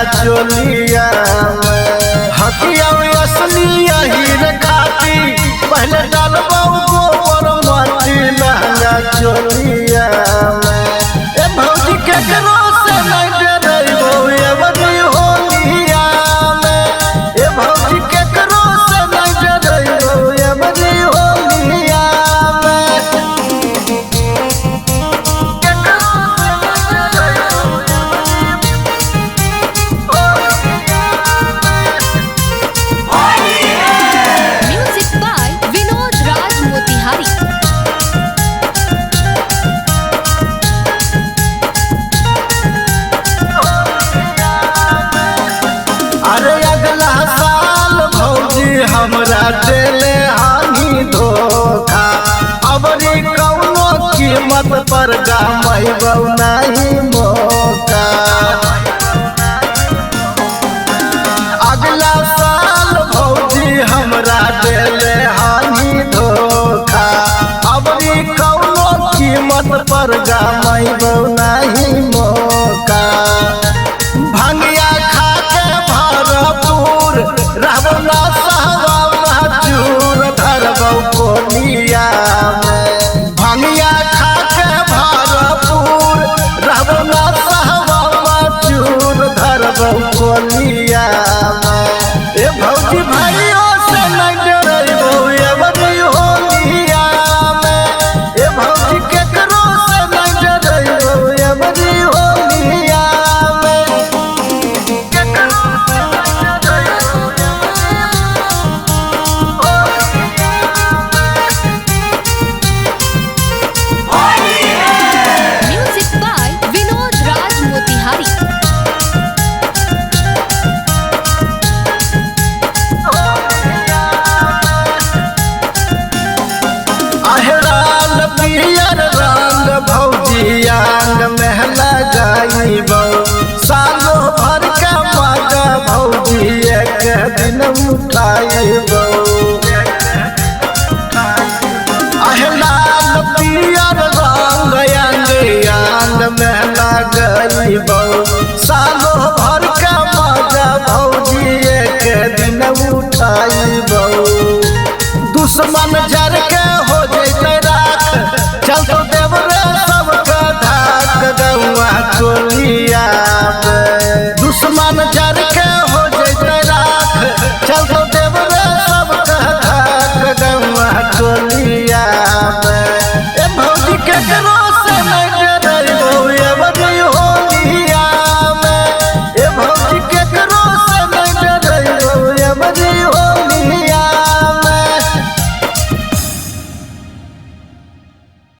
चोलिया हकिया असलिया हीर खाती पहले डालबो गोबर माटी लहंगा चोलिया ए भौजी केकरो से नहीं डरैबो ए बड़ी होलिया ए भौजी केकरो से नहीं डरैबो ए बड़ी होलिया हमरा देले हानि धोखा अबरी कौनो कीमत पर गामैबौ नहीं मौका अगला साल भौजी हमरा देले हानि धोखा अबरी कौनो कीमत पर गामैबौ नहीं मौका भंगिया खा के भरपूर रहबौ ना कोलिया भंगिया खा के भरपूर रहबो ना सहबा चूर धरबो कोलिया ए भौजी भाइयों से नहीं डरैबो ए बड़ी होलिया ए भौजी केकरो से नहीं डरैबो ए बड़ी होलिया भौजी आंग में लगाइबौ सालो भर के मजा भौजी एक दिन उठाइबौ लाल पियर रंग आंग में लगाइबौ